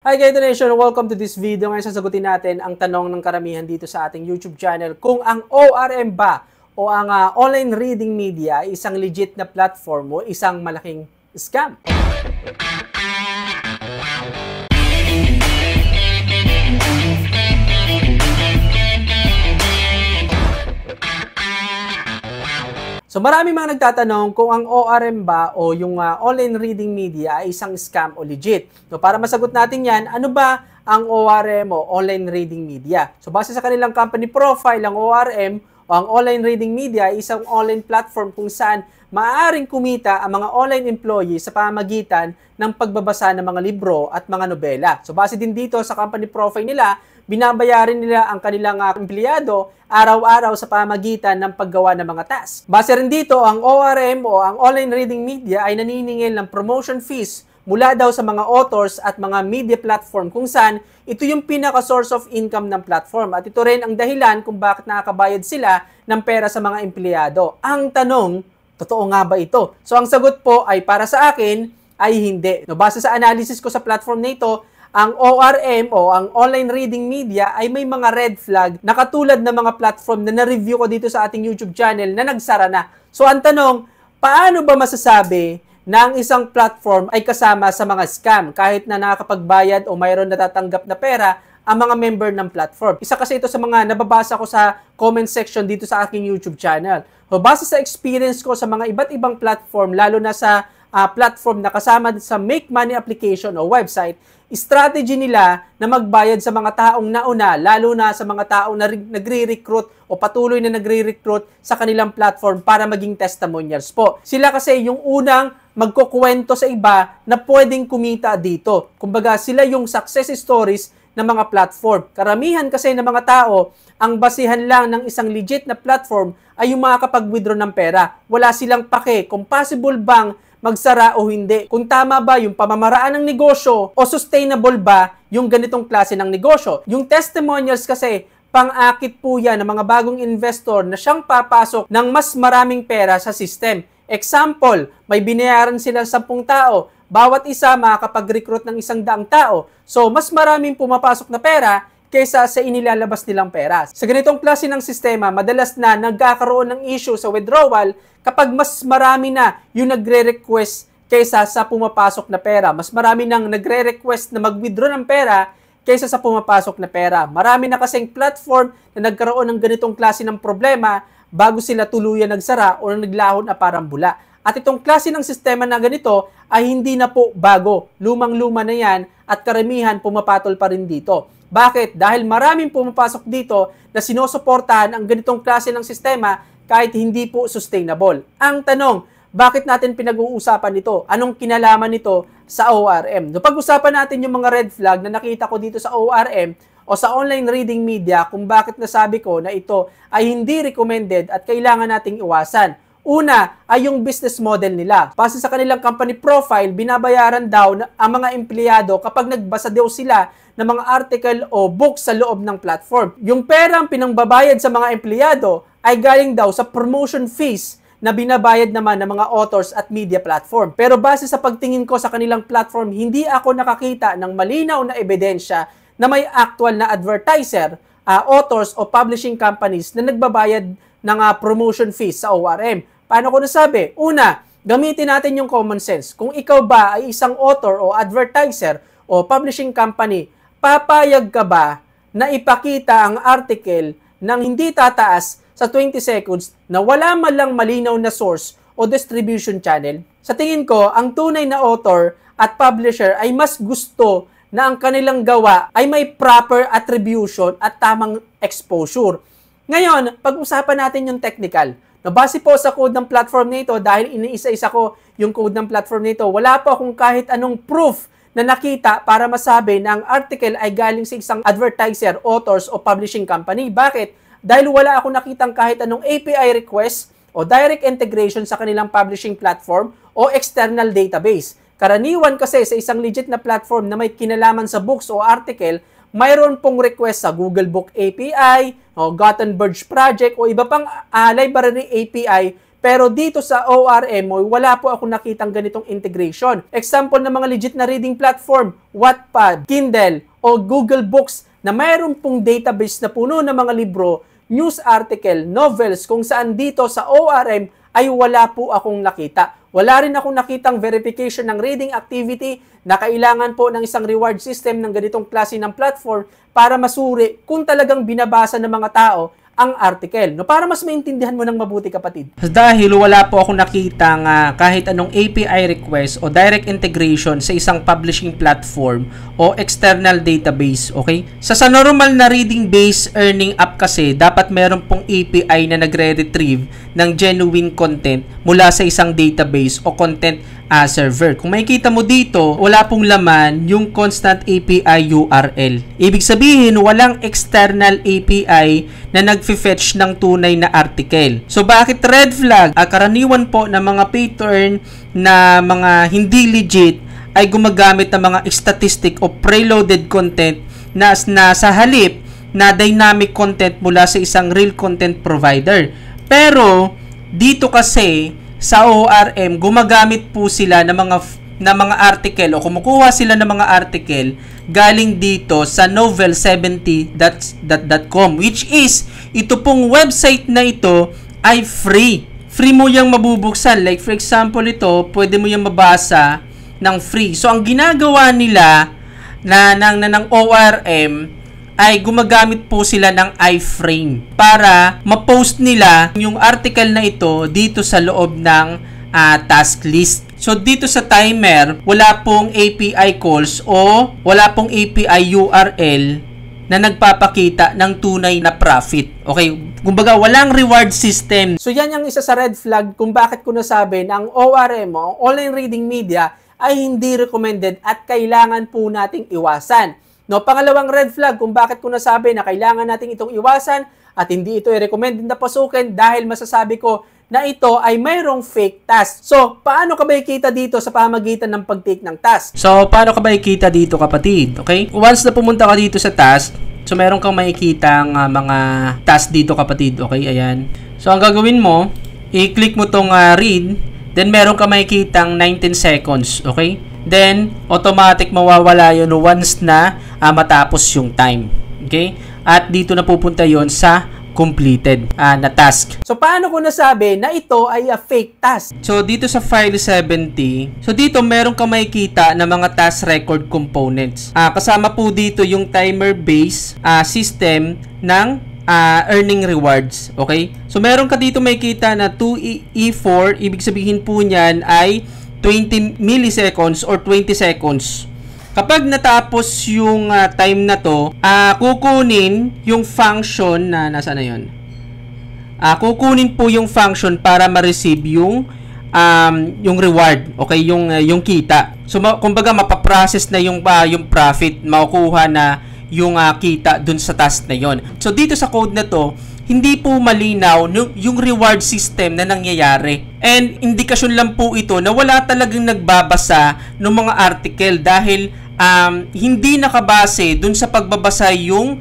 Hi Gaito Nation! Welcome to this video. Ngayon sasagutin natin ang tanong ng karamihan dito sa ating YouTube channel kung ang ORM ba o ang online reading media ay isang legit na platform o isang malaking scam. So marami mga nagtatanong kung ang ORM ba o yung online reading media ay isang scam o legit. So para masagot natin yan, ano ba ang ORM o online reading media? So base sa kanilang company profile, ang ORM o ang online reading media ay isang online platform kung saan maaaring kumita ang mga online employees sa pamamagitan ng pagbabasa ng mga libro at mga nobela. So base din dito sa company profile nila, binabayaran nila ang kanilang empleyado araw-araw sa pamamagitan ng paggawa ng mga tasks. Base rin dito, ang ORM o ang online reading media ay naniningil ng promotion fees mula daw sa mga authors at mga media platform kung saan ito yung pinaka-source of income ng platform at ito rin ang dahilan kung bakit nakakabayad sila ng pera sa mga empleyado. Ang tanong, totoo nga ba ito? So ang sagot po ay para sa akin ay hindi. No, base sa analysis ko sa platform na ito, ang ORM o ang online reading media ay may mga red flag na katulad ng mga platform na na-review ko dito sa ating YouTube channel na nagsara na. So ang tanong, paano ba masasabi na ang isang platform ay kasama sa mga scam kahit na nakakapagbayad o mayroon natatanggap na pera ang mga member ng platform? Isa kasi ito sa mga nababasa ko sa comment section dito sa aking YouTube channel. So base sa experience ko sa mga iba't ibang platform, lalo na sa platform na kasama sa Make Money application o website, strategy nila na magbayad sa mga taong nauna, lalo na sa mga taong nagre-recruit o patuloy na nagre-recruit sa kanilang platform para maging testimonials po. Sila kasi yung unang magkukwento sa iba na pwedeng kumita dito. Kumbaga, sila yung success stories ng mga platform. Karamihan kasi ng mga tao, ang basihan lang ng isang legit na platform ay yung makakapag-withdraw ng pera. Wala silang pake kung possible bang magsara o hindi. Kung tama ba yung pamamaraan ng negosyo o sustainable ba yung ganitong klase ng negosyo. Yung testimonials kasi, pang-akit po yan ng mga bagong investor na siyang papasok ng mas maraming pera sa system. Example, may binayaran sila 10 tao. Bawat isa makakapag-recruit ng 100 tao. So, mas maraming pumapasok na pera kaysa sa inilalabas nilang pera. Sa ganitong klase ng sistema, madalas na nagkakaroon ng issue sa withdrawal kapag mas marami na yung nagre-request kaysa sa pumapasok na pera. Mas marami nang nagre-request na mag-withdraw ng pera kaysa sa pumapasok na pera. Marami na kasing platform na nagkaroon ng ganitong klase ng problema bago sila tuluyan nagsara o naglahon na parang bula. At itong klase ng sistema na ganito ay hindi na po bago. Lumang-luma na yan at karamihan pumapatol pa rin dito. Bakit? Dahil maraming pumapasok dito na sinusuportahan ang ganitong klase ng sistema kahit hindi po sustainable. Ang tanong, bakit natin pinag-uusapan ito? Anong kinalaman nito sa ORM? So, pag-usapan natin yung mga red flag na nakita ko dito sa ORM o sa online reading media kung bakit nasabi ko na ito ay hindi recommended at kailangan nating iwasan. Una ay yung business model nila. Base sa kanilang company profile, binabayaran daw ang mga empleyado kapag nagbasa daw sila ng mga article o book sa loob ng platform. Yung perang pinangbabayad sa mga empleyado ay galing daw sa promotion fees na binabayad naman ng mga authors at media platform. Pero base sa pagtingin ko sa kanilang platform, hindi ako nakakita ng malinaw na ebidensya na may actual na advertiser, authors o publishing companies na nagbabayad ng promotion fees sa ORM. Paano ko nasabi? Una, gamitin natin yung common sense. Kung ikaw ba ay isang author o advertiser o publishing company, papayag ka ba na ipakita ang article nang hindi tataas sa 20 seconds na wala man lang malinaw na source o distribution channel? Sa tingin ko, ang tunay na author at publisher ay mas gusto na ang kanilang gawa ay may proper attribution at tamang exposure. Ngayon, pag-usapan natin yung technical. Nabase po sa code ng platform nito, dahil iniisa-isa ko yung code ng platform nito, wala po akong kahit anong proof na nakita para masabi na ang article ay galing sa isang advertiser, authors o publishing company. Bakit? Dahil wala akong nakitang kahit anong API request o direct integration sa kanilang publishing platform o external database. Karaniwan kasi sa isang legit na platform na may kinalaman sa books o article, mayroon pong request sa Google Book API, o Gutenberg Project, o iba pang library API Pero dito sa ORM, wala po ako nakitang ganitong integration. Example ng mga legit na reading platform, Wattpad, Kindle, o Google Books na mayroon pong database na puno ng mga libro, news article, novels, kung saan dito sa ORM ay wala po akong nakita. Wala rin akong nakitang verification ng reading activity na kailangan po ng isang reward system ng ganitong klase ng platform para masuri kung talagang binabasa ng mga tao ang article. No, para mas maintindihan mo ng mabuti, kapatid. Dahil wala po ako nakitang kahit anong API request o direct integration sa isang publishing platform o external database, okay? Sa normal na reading-based earning app kasi, dapat meron pong API na nagre-retrieve ng genuine content mula sa isang database o content server. Kung makikita mo dito, wala pong laman yung constant API URL. Ibig sabihin, walang external API na nag-fetch ng tunay na article. So, bakit red flag? Karaniwan po ng mga pattern na mga hindi legit ay gumagamit ng mga statistic o preloaded content na sa halip na dynamic content mula sa isang real content provider. Pero, dito kasi, sa ORM, gumagamit po sila ng mga article o kumukuha sila ng mga article galing dito sa novel70.com, which is, ito pong website na ito ay free. Free mo yung mabubuksan. Like for example ito, pwede mo yung mabasa ng free. So, ang ginagawa nila ng ORM ay gumagamit po sila ng iframe para ma-post nila yung article na ito dito sa loob ng task list. So, dito sa timer, wala pong API calls o wala pong API URL na nagpapakita ng tunay na profit. Okay? Kumbaga, walang reward system. So, yan yung isa sa red flag kung bakit ko nasabi na ang ORM o online reading media ay hindi recommended at kailangan po nating iwasan. No, pangalawang red flag kung bakit ko nasabi na kailangan nating itong iwasan at hindi ito i-recommended na pasukin dahil masasabi ko na ito ay mayroong fake task. So, paano ka ba ikita dito sa pamagitan ng pag-take ng task? So, paano ka ba ikita dito, kapatid? Okay? Once na pumunta ka dito sa task, so meron kang makikita ang mga task dito, kapatid. Okay? Ayan. So, ang gagawin mo, i-click mo tong read, then meron kang makikitang 19 seconds. Okay? Then, automatic mawawala yun once na matapos yung time. Okay? At dito na pupunta yon sa completed na task. So, paano ko nasabi na ito ay a fake task? So, dito sa file 70, so dito meron ka makikita na mga task record components. Kasama po dito yung timer-based system ng earning rewards. Okay? So, meron ka dito makikita na 2E4, ibig sabihin po niyan ay 20 milliseconds or 20 seconds. Kapag natapos yung time na to, kukunin yung function na nasa na yun. Kukunin po yung function para ma-receive yung reward, okay, yung kita. So kumbaga mapaprocess na yung profit, makukuha na yung kita dun sa task na yon. So dito sa code na to, hindi po malinaw yung reward system na nangyayari. And indikasyon lang po ito na wala talagang nagbabasa ng mga article dahil hindi nakabase dun sa pagbabasa yung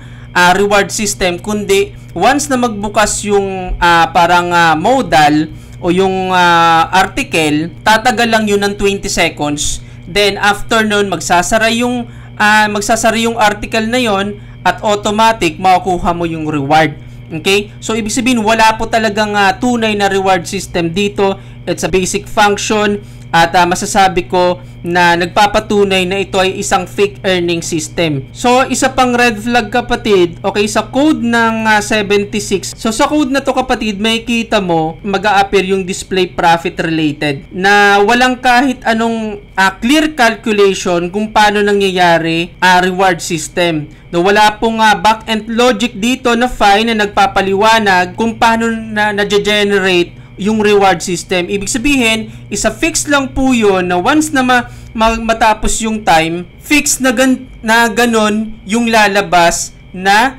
reward system, kundi once na magbukas yung parang modal o yung article, tatagal lang yun ng 20 seconds. Then after nun, magsasara yung article na yon at automatic makukuha mo yung reward. Okay? So, ibig sabihin, wala po talagang tunay na reward system dito. It's a basic function at masasabi ko na nagpapatunay na ito ay isang fake earning system. So, isa pang red flag, kapatid, okay, sa code ng 76. So, sa code na to, kapatid, makikita mo, mag-a-appear yung display profit related na walang kahit anong clear calculation kung paano nangyayari reward system. No, wala pong back-end logic dito na file na nagpapaliwanag kung paano na-generate yung reward system. Ibig sabihin, isa fix lang po yun na once na matapos yung time, fix na ganon yung lalabas na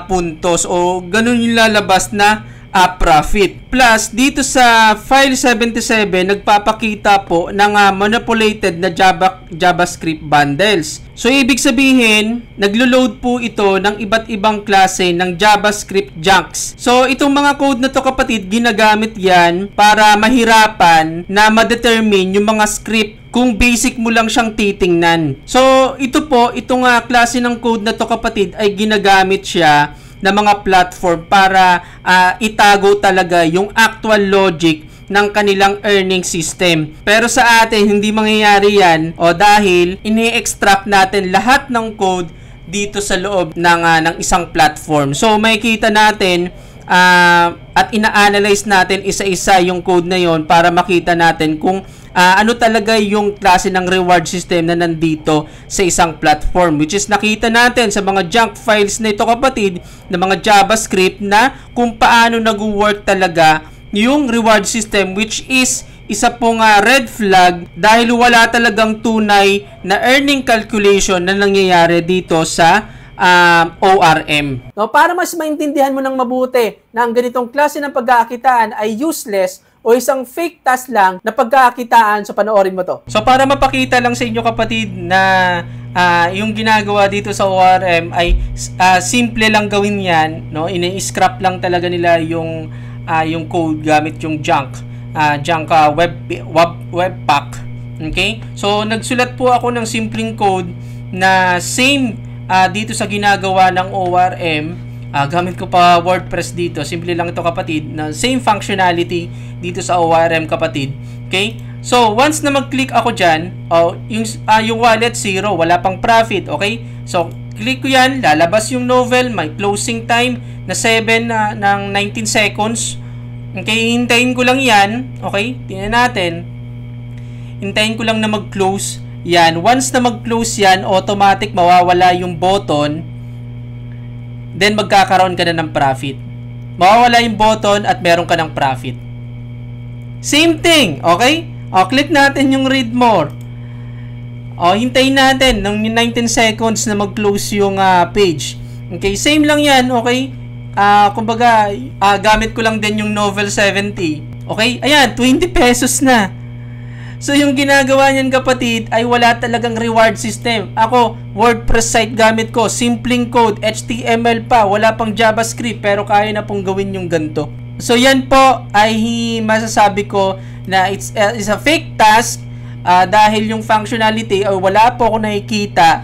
puntos o ganon yung lalabas na profit. Plus, dito sa file 77, nagpapakita po ng manipulated na JavaScript bundles. So, ibig sabihin, naglo-load po ito ng iba't ibang klase ng JavaScript junks. So, itong mga code na to kapatid, ginagamit yan para mahirapan na ma-determine yung mga script kung basic mo lang siyang titingnan. So, itong klase ng code na to kapatid ay ginagamit siya na mga platform para itago talaga yung actual logic ng kanilang earning system. Pero sa atin, hindi mangyayari yan dahil ini-extract natin lahat ng code dito sa loob ng isang platform. So, makikita natin at ina-analyze natin isa-isa yung code na yon para makita natin kung ano talaga yung klase ng reward system na nandito sa isang platform, which is nakita natin sa mga junk files na ito kapatid na mga JavaScript na kung paano nag-work talaga yung reward system, which is isa pong red flag dahil wala talagang tunay na earning calculation na nangyayari dito sa ORM. No, para mas maintindihan mo ng mabuti na ang ganitong klase ng pagkakakitaan ay useless o isang fake task lang na pagkakakitaan, so panoorin mo to. So para mapakita lang sa inyo kapatid na yung ginagawa dito sa ORM ay simple lang gawin yan, no? Ini-scrap lang talaga nila yung code gamit yung webpack. Okay? So nagsulat po ako ng simpleng code na same dito sa ginagawa ng ORM. Gamit ko pa WordPress dito. Simple lang ito kapatid, na same functionality dito sa ORM kapatid. Okay? So, once na mag-click ako dyan, yung wallet 0, wala pang profit. Okay? So, click ko yan, lalabas yung novel, may closing time na 7 ng 19 seconds. Okay? Hintayin ko lang yan. Okay? Tingnan natin. Hintayin ko lang na mag-close yan. Once na mag-close yan, automatic mawawala yung button. Then magkakaroon ka na ng profit. Mawawala yung button at meron ka ng profit. Same thing, okay? Click natin yung read more. Hintayin natin ng 19 seconds na mag-close yung page. Okay, same lang yan, okay? Kumbaga, gamit ko lang din yung Novel 70. Okay? Ayan, 20 pesos na. So, yung ginagawa niyan kapatid ay wala talagang reward system. Ako, WordPress site gamit ko. Simpleng code, HTML pa. Wala pang JavaScript pero kaya na pong gawin yung ganito. So, yan po ay masasabi ko na it's a fake task dahil yung functionality ay wala po ako nakikita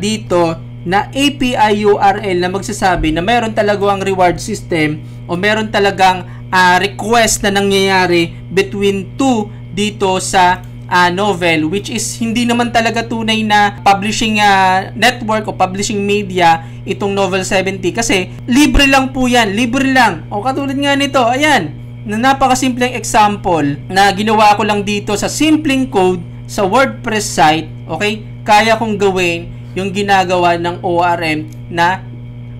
dito na API URL na magsasabi na meron talagang reward system o meron talagang request na nangyayari between two dito sa novel, which is hindi naman talaga tunay na publishing network o publishing media itong Novel 70 kasi libre lang po yan, libre lang. Katulad nga nito, ayan, na napakasimpleng example na ginawa ko lang dito sa simpleng code sa WordPress site, okay? Kaya kong gawin yung ginagawa ng ORM na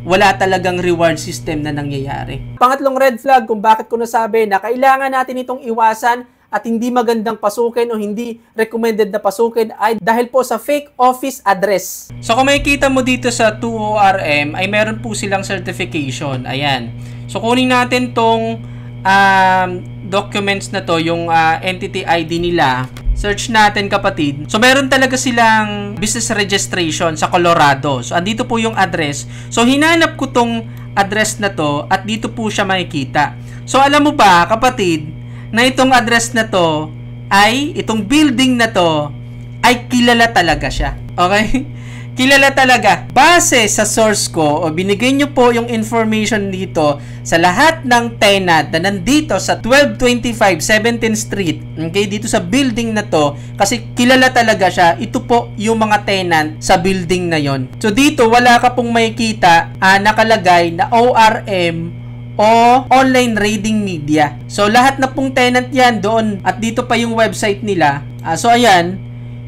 wala talagang reward system na nangyayari. Pangatlong red flag kung bakit ko nasabi na kailangan natin itong iwasan at hindi magandang pasukin o hindi recommended na pasukin ay dahil po sa fake office address. So kung makikita mo dito sa 2ORM ay meron po silang certification. Ayan. So kunin natin tong documents na to, yung entity ID nila. Search natin kapatid. So meron talaga silang business registration sa Colorado. So andito po yung address. So hinanap ko tong address na to at dito po siya makikita. So alam mo ba kapatid na itong address na to ay, itong building na to ay kilala talaga siya. Okay? Kilala talaga. Base sa source ko, o binigay nyo po yung information dito sa lahat ng tenant na nandito sa 1225 17th Street. Okay? Dito sa building na to, kasi kilala talaga siya. Ito po yung mga tenant sa building na yon. So dito, wala ka pong makikita nakalagay na ORM o online reading media. So, lahat na pong tenant yan doon. At dito pa yung website nila. So, ayan,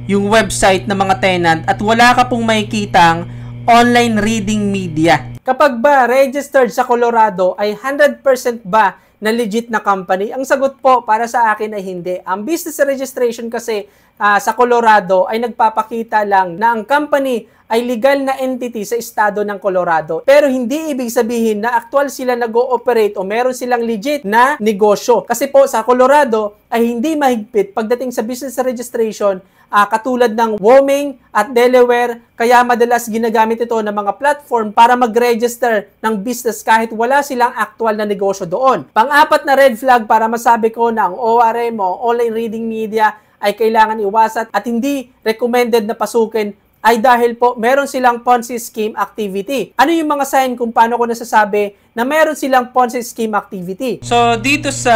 yung website ng mga tenant. At wala ka pong makikitang online reading media. Kapag ba registered sa Colorado ay 100% ba na legit na company? Ang sagot po para sa akin ay hindi. Ang business registration kasi sa Colorado ay nagpapakita lang na ang company ay legal na entity sa estado ng Colorado. Pero hindi ibig sabihin na actual sila nag-ooperate o meron silang legit na negosyo. Kasi po sa Colorado ay hindi mahigpit pagdating sa business registration, katulad ng Wyoming at Delaware, kaya madalas ginagamit ito ng mga platform para mag-register ng business kahit wala silang actual na negosyo doon. Pang-apat na red flag para masabi ko na ang ORM o online reading media ay kailangan iwasan at hindi recommended na pasukin ay dahil po meron silang Ponzi scheme activity. Ano yung mga sign kung paano ko nasasabi na meron silang Ponzi scheme activity? So, dito sa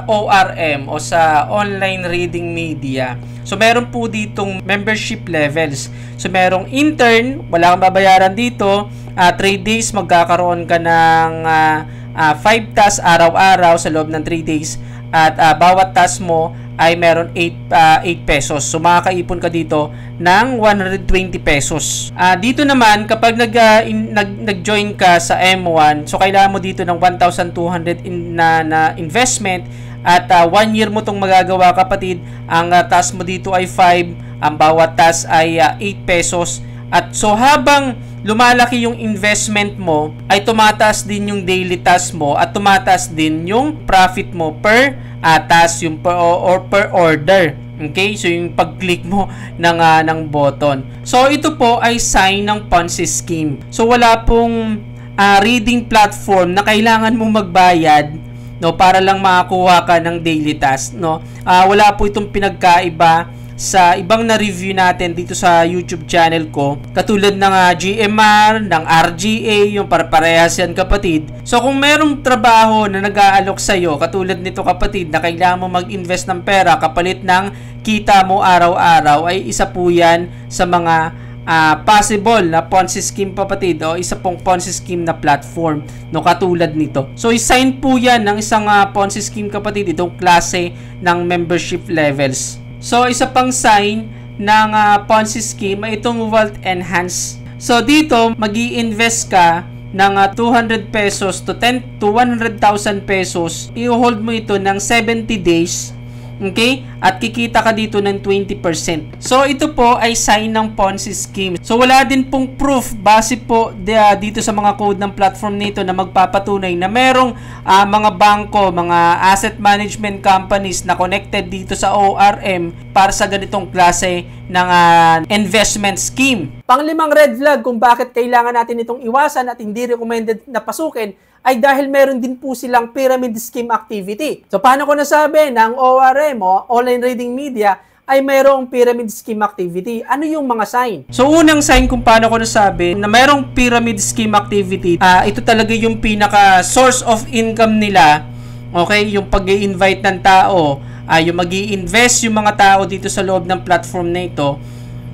ORM o sa online reading media, so meron po ditong membership levels. So, merong intern, wala kang babayaran dito. 3 days, magkakaroon ka ng 5 tasks araw-araw sa loob ng 3 days. At bawat task mo ay meron 8 pesos. So makakaipon ka dito ng 120 pesos. Dito naman kapag nag-join ka sa M1, so kailangan mo dito ng 1,200 na investment at 1 year mo tong magagawa, kapatid. Ang task mo dito ay 5, ang bawat task ay 8 pesos. At so habang lumalaki yung investment mo, ay tumataas din yung daily task mo at tumataas din yung profit mo per task, yung per order. Okay? So yung pag-click mo ng button. So ito po ay sign ng Ponzi scheme. So wala pong reading platform na kailangan mong magbayad, no, para lang makakuha ka ng daily task, no. Wala po itong pinagkaiba sa ibang na-review natin dito sa YouTube channel ko, katulad ng GMR, ng RGA, yung parehas yan, kapatid. So kung merong trabaho na nag-aalok sa'yo, katulad nito, kapatid, na kailangan mo mag-invest ng pera kapalit ng kita mo araw-araw, ay isa po yan sa mga possible na Ponzi scheme, kapatid, o isa pong Ponzi scheme na platform, no, katulad nito. So i-sign po yan ng isang Ponzi scheme, kapatid, itong klase ng membership levels. So, isa pang sign ng Ponzi scheme ay itong Wealth Enhance. So, dito, mag-i-invest ka ng 200 pesos to 100,000 pesos. I-hold mo ito ng 70 days. Okay? At kikita ka dito ng 20%. So, ito po ay sign ng Ponzi scheme. So, wala din pong proof base po dito sa mga code ng platform nito na magpapatunay na merong mga bangko, mga asset management companies na connected dito sa ORM para sa ganitong klase ng investment scheme. Panglimang red flag kung bakit kailangan natin itong iwasan at hindi recommended na pasukin ay dahil meron din po silang pyramid scheme activity. So paano ko nasabi na ang ORM o online reading media ay mayroong pyramid scheme activity? Ano yung mga sign? So unang sign kung paano ko nasabi na mayroong pyramid scheme activity, ito talaga yung pinaka source of income nila. Okay, yung pag-i-invite ng tao, yung mag-i-invest yung mga tao dito sa loob ng platform na ito.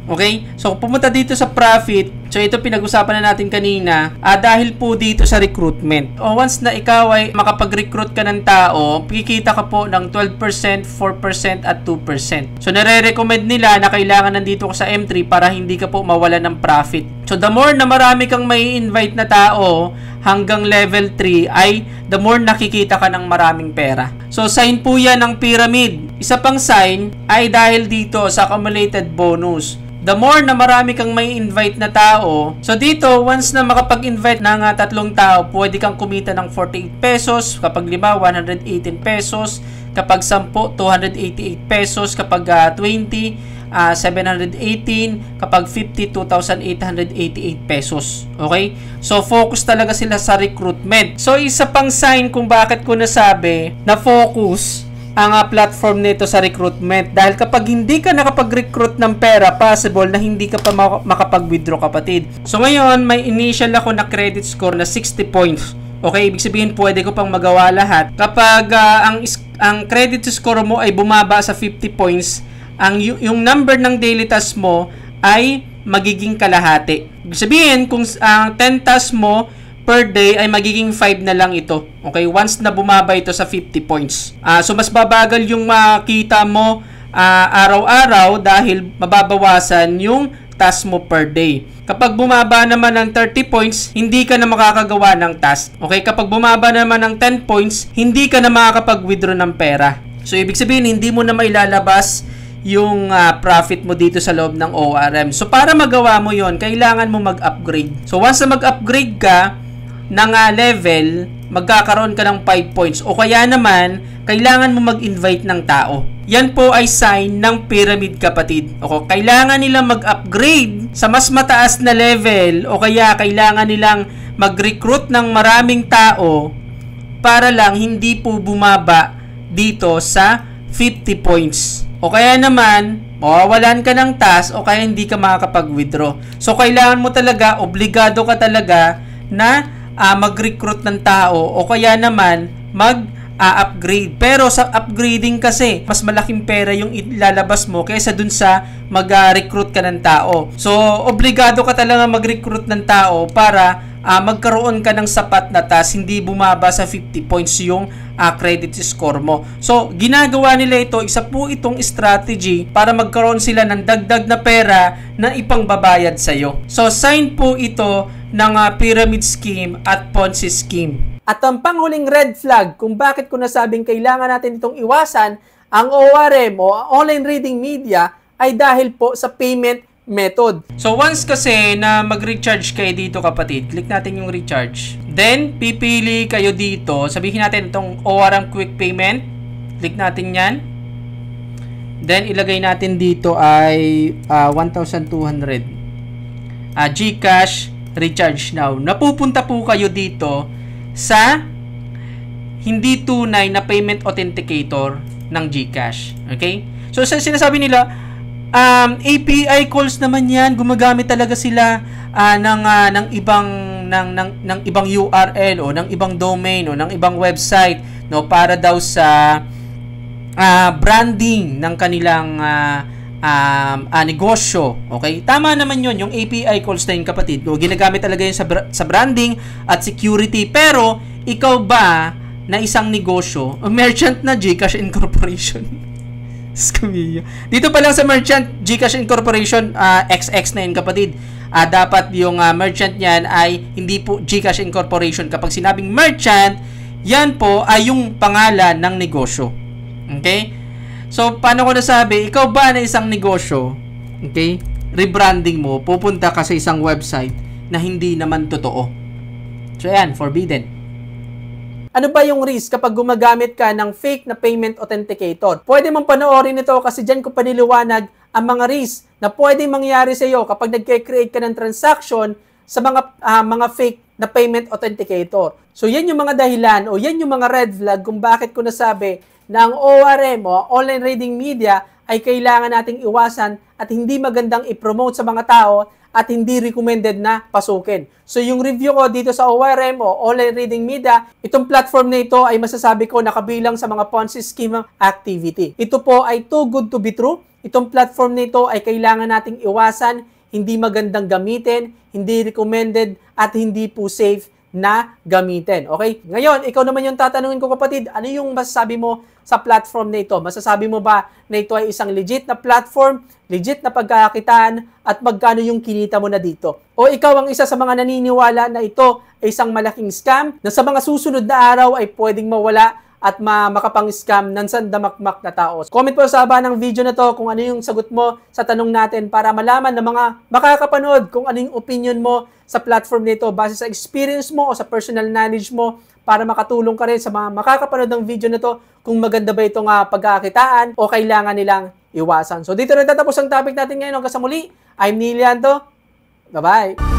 Okay? So, pumunta dito sa profit. So, ito pinag-usapan na natin kanina. Dahil po dito sa recruitment. Once na ikaw ay makapag-recruit ka ng tao, kikita ka po ng 12%, 4%, at 2%. So, nare-recommend nila na kailangan nandito ka sa M3 para hindi ka po mawala ng profit. So, the more na marami kang may invite na tao hanggang level 3 ay the more nakikita ka ng maraming pera. So, sign po yan ng pyramid. Isa pang sign ay dahil dito sa accumulated bonus. The more na marami kang may invite na tao, so dito, once na makapag-invite ng 3 tao, pwede kang kumita ng 48 pesos, kapag 5, 118 pesos, kapag 10, 288 pesos, kapag 20, 718, kapag 50, 2,888 pesos. Okay? So, focus talaga sila sa recruitment. So, isa pang sign kung bakit ko nasabi na focus ang platform nito sa recruitment. Dahil kapag hindi ka nakapag-recruit ng pera, possible na hindi ka pa makapag-withdraw, kapatid. So, ngayon, may initial ako na credit score na 60 points. Okay? Ibig sabihin, pwede ko pang magawa lahat. Kapag ang credit score mo ay bumaba sa 50 points, yung number ng daily task mo ay magiging kalahati. Ibig sabihin, kung 10 tasks mo per day ay magiging 5 na lang ito. Okay? Once na bumaba ito sa 50 points. So, mas babagal yung makita mo araw-araw dahil mababawasan yung task mo per day. Kapag bumaba naman ng 30 points, hindi ka na makakagawa ng task. Okay? Kapag bumaba naman ng 10 points, hindi ka na makakapag-withdraw ng pera. So, ibig sabihin, hindi mo na mailalabas yung profit mo dito sa loob ng ORM. So, para magawa mo yon, kailangan mo mag-upgrade. So, once na mag-upgrade ka ng level, magkakaroon ka ng 5 points. O kaya naman, kailangan mo mag-invite ng tao. Yan po ay sign ng pyramid, kapatid. O kailangan nilang mag-upgrade sa mas mataas na level o kaya kailangan nilang mag-recruit ng maraming tao para lang hindi po bumaba dito sa 50 points. O kaya naman, mawawalan ka ng task o kaya hindi ka makakapag-withdraw. So, kailangan mo talaga, obligado ka talaga na mag-recruit ng tao o kaya naman mag-upgrade. Pero sa upgrading kasi, mas malaking pera yung ilalabas mo kaysa dun sa mag-recruit ka ng tao. So, obligado ka talaga mag-recruit ng tao para magkaroon ka ng sapat na task, hindi bumaba sa 50 points yung credit score mo. So, ginagawa nila ito, isa po itong strategy para magkaroon sila ng dagdag na pera na ipangbabayad sa'yo. So, sign po ito ng pyramid scheme at Ponzi scheme. At ang panghuling red flag kung bakit ko nasabing kailangan natin itong iwasan ang ORM o online reading media ay dahil po sa payment method. So, once kasi na mag-recharge kayo dito, kapatid, click natin yung recharge. Then, pipili kayo dito. Sabihin natin itong ORM Quick Payment. Click natin yan. Then, ilagay natin dito ay 1,200. GCash Recharge Now. Napupunta po kayo dito sa hindi tunay na payment authenticator ng GCash. Okay? So, sinasabi nila, API calls naman yan, gumagamit talaga sila ng ibang URL o ng ibang domain o ng ibang website, no, para daw sa branding ng kanilang negosyo. Okay? Tama naman yun, yung API calls na yun, kapatid. No, ginagamit talaga yun sa branding at security. Pero, ikaw ba na isang negosyo, merchant na GCash Incorporation? Dito pa lang sa merchant GCash Incorporation, XX na yun, kapatid. Dapat yung merchant niyan ay hindi po GCash Incorporation. Kapag sinabing merchant, yan po ay yung pangalan ng negosyo. Okay? So, paano ko nasabi? Ikaw ba na isang negosyo, okay, rebranding mo, pupunta ka sa isang website na hindi naman totoo. So, yan, forbidden. Ano ba yung risk kapag gumagamit ka ng fake na payment authenticator? Pwede mong panoorin ito kasi dyan ko paniliwanag ang mga risk na pwedeng mangyari sa iyo kapag nagke-create ka ng transaction sa mga fake na payment authenticator. So yan yung mga dahilan o yan yung mga red flag kung bakit ko nasabi na ang ORM o online reading media ay kailangan nating iwasan at hindi magandang i-promote sa mga tao at hindi recommended na pasukin. So yung review ko dito sa ORM o online reading media, itong platform na ito ay masasabi ko nakabilang sa mga Ponzi scheme activity. Ito po ay too good to be true. Itong platform na ito ay kailangan nating iwasan, hindi magandang gamitin, hindi recommended at hindi po safe na gamitin. Okay? Ngayon, ikaw naman yung tatanungin ko, kapatid, ano yung masasabi mo sa platform na ito? Masasabi mo ba na ito ay isang legit na platform, legit na pagkakakitaan, at magkano yung kinita mo na dito? O ikaw ang isa sa mga naniniwala na ito ay isang malaking scam na sa mga susunod na araw ay pwedeng mawala at makapang-scam ng sandamakmak na tao. Comment po sa baba ng video na to kung ano yung sagot mo sa tanong natin para malaman ng mga makakapanood kung ano yung opinion mo sa platform nito base sa experience mo o sa personal knowledge mo para makatulong ka rin sa mga makakapanood ng video na to kung maganda ba itong pagkakitaan o kailangan nilang iwasan. So dito na tatapos ang topic natin ngayon. Hanggang sa muli, I'm Nilianto. Bye-bye!